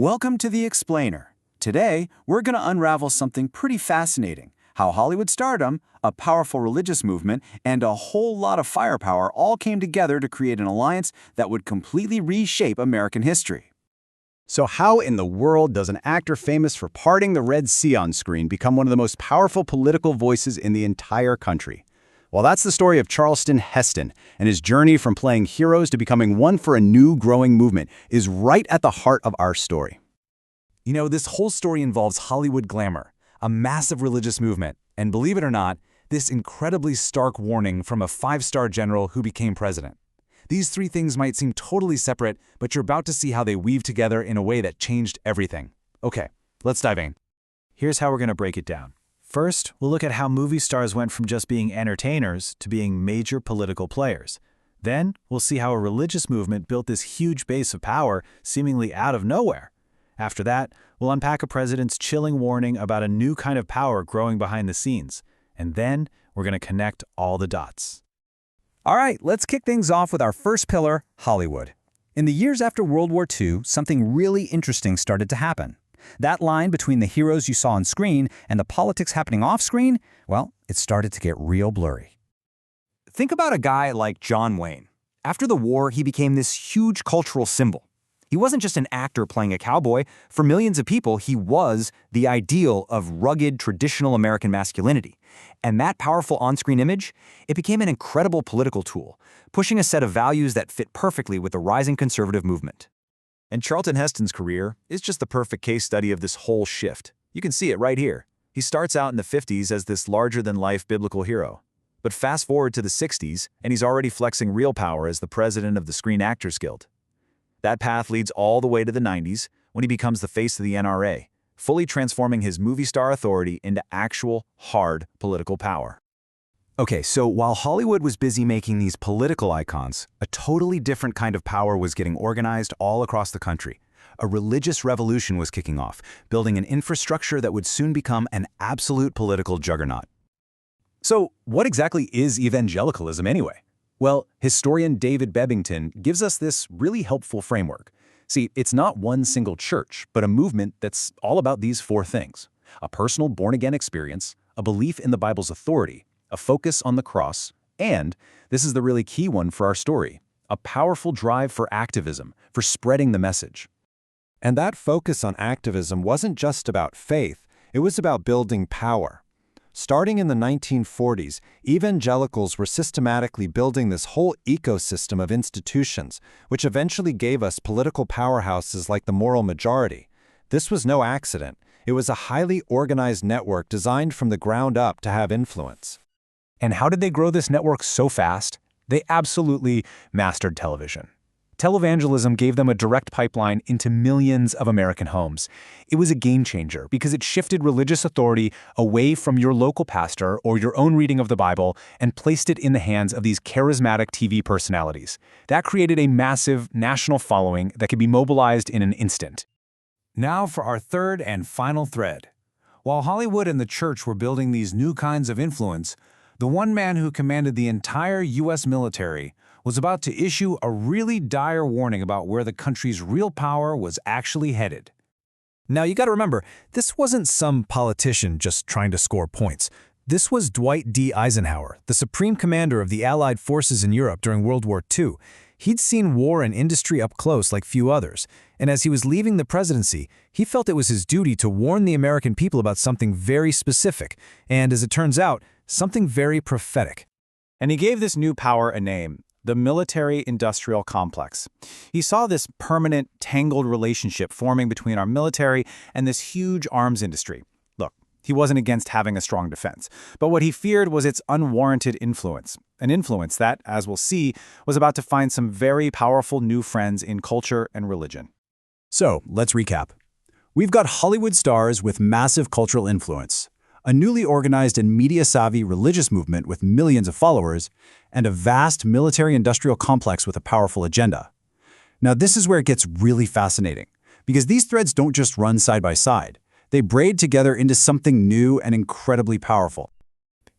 Welcome to The Explainer. Today, we're going to unravel something pretty fascinating: how Hollywood stardom, a powerful religious movement, and a whole lot of firepower all came together to create an alliance that would completely reshape American history. So how in the world does an actor famous for parting the Red Sea on screen become one of the most powerful political voices in the entire country? Well, that's the story of Charlton Heston, and his journey from playing heroes to becoming one for a new growing movement is right at the heart of our story. You know, this whole story involves Hollywood glamour, a massive religious movement, and believe it or not, this incredibly stark warning from a five-star general who became president. These three things might seem totally separate, but you're about to see how they weave together in a way that changed everything. Okay, let's dive in. Here's how we're going to break it down. First, we'll look at how movie stars went from just being entertainers to being major political players. Then, we'll see how a religious movement built this huge base of power seemingly out of nowhere. After that, we'll unpack a president's chilling warning about a new kind of power growing behind the scenes. And then, we're going to connect all the dots. All right, let's kick things off with our first pillar, Hollywood. In the years after World War II, something really interesting started to happen. That line between the heroes you saw on screen and the politics happening off screen, well, it started to get real blurry. Think about a guy like John Wayne. After the war, he became this huge cultural symbol. He wasn't just an actor playing a cowboy. For millions of people, he was the ideal of rugged, traditional American masculinity. And that powerful on-screen image, it became an incredible political tool, pushing a set of values that fit perfectly with the rising conservative movement. And Charlton Heston's career is just the perfect case study of this whole shift. You can see it right here. He starts out in the 50s as this larger-than-life biblical hero. But fast forward to the 60s, and he's already flexing real power as the president of the Screen Actors Guild. That path leads all the way to the 90s, when he becomes the face of the NRA, fully transforming his movie star authority into actual, hard political power. Okay, so while Hollywood was busy making these political icons, a totally different kind of power was getting organized all across the country. A religious revolution was kicking off, building an infrastructure that would soon become an absolute political juggernaut. So, what exactly is evangelicalism anyway? Well, historian David Bebbington gives us this really helpful framework. See, it's not one single church, but a movement that's all about these four things: a personal born-again experience, a belief in the Bible's authority, a focus on the cross, and, this is the really key one for our story, a powerful drive for activism, for spreading the message. And that focus on activism wasn't just about faith, it was about building power. Starting in the 1940s, evangelicals were systematically building this whole ecosystem of institutions, which eventually gave us political powerhouses like the moral majority. This was no accident. It was a highly organized network designed from the ground up to have influence. And how did they grow this network so fast? They absolutely mastered television. Televangelism gave them a direct pipeline into millions of American homes. It was a game changer because it shifted religious authority away from your local pastor or your own reading of the Bible and placed it in the hands of these charismatic TV personalities. That created a massive national following that could be mobilized in an instant. Now for our third and final thread. While Hollywood and the church were building these new kinds of influence, the one man who commanded the entire U.S. military was about to issue a really dire warning about where the country's real power was actually headed. Now, you got to remember, this wasn't some politician just trying to score points. This was Dwight D. Eisenhower, the supreme commander of the Allied forces in Europe during World War II. He'd seen war and industry up close like few others, and as he was leaving the presidency, he felt it was his duty to warn the American people about something very specific, and as it turns out, something very prophetic. And he gave this new power a name: the military-industrial complex. He saw this permanent, tangled relationship forming between our military and this huge arms industry. Look, he wasn't against having a strong defense, but what he feared was its unwarranted influence. An influence that, as we'll see, was about to find some very powerful new friends in culture and religion. So, let's recap. We've got Hollywood stars with massive cultural influence, a newly organized and media-savvy religious movement with millions of followers, and a vast military-industrial complex with a powerful agenda. Now, this is where it gets really fascinating, because these threads don't just run side by side. They braid together into something new and incredibly powerful.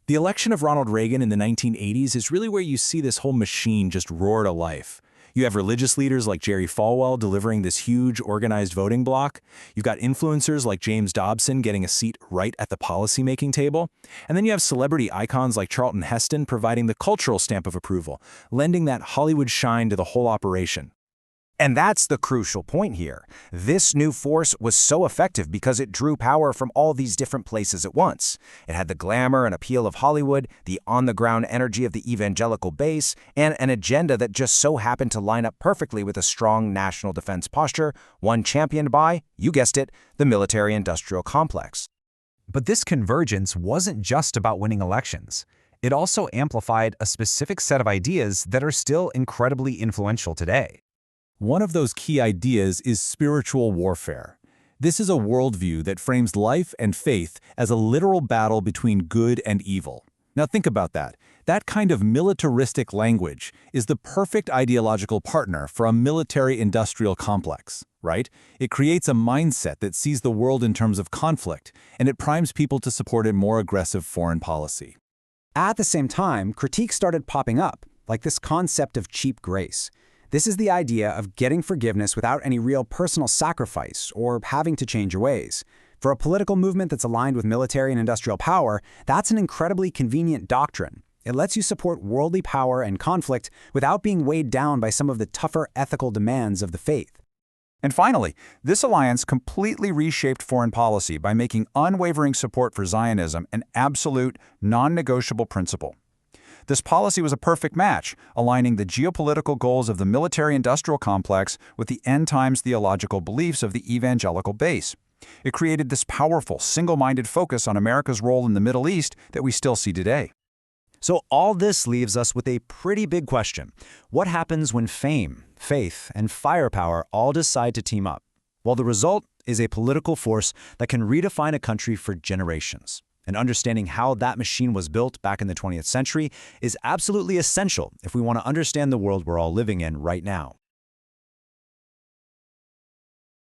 The election of Ronald Reagan in the 1980s is really where you see this whole machine just roar to life. You have religious leaders like Jerry Falwell delivering this huge organized voting bloc. You've got influencers like James Dobson getting a seat right at the policymaking table. And then you have celebrity icons like Charlton Heston providing the cultural stamp of approval, lending that Hollywood shine to the whole operation. And that's the crucial point here. This new force was so effective because it drew power from all these different places at once. It had the glamour and appeal of Hollywood, the on-the-ground energy of the evangelical base, and an agenda that just so happened to line up perfectly with a strong national defense posture, one championed by, you guessed it, the military-industrial complex. But this convergence wasn't just about winning elections. It also amplified a specific set of ideas that are still incredibly influential today. One of those key ideas is spiritual warfare. This is a worldview that frames life and faith as a literal battle between good and evil. Now think about that. That kind of militaristic language is the perfect ideological partner for a military-industrial complex, right? It creates a mindset that sees the world in terms of conflict, and it primes people to support a more aggressive foreign policy. At the same time, critiques started popping up, like this concept of cheap grace. This is the idea of getting forgiveness without any real personal sacrifice or having to change your ways. For a political movement that's aligned with military and industrial power, that's an incredibly convenient doctrine. It lets you support worldly power and conflict without being weighed down by some of the tougher ethical demands of the faith. And finally, this alliance completely reshaped foreign policy by making unwavering support for Zionism an absolute, non-negotiable principle. This policy was a perfect match, aligning the geopolitical goals of the military-industrial complex with the end-times theological beliefs of the evangelical base. It created this powerful, single-minded focus on America's role in the Middle East that we still see today. So all this leaves us with a pretty big question. What happens when fame, faith, and firepower all decide to team up? Well, the result is a political force that can redefine a country for generations. And understanding how that machine was built back in the 20th century is absolutely essential if we want to understand the world we're all living in right now.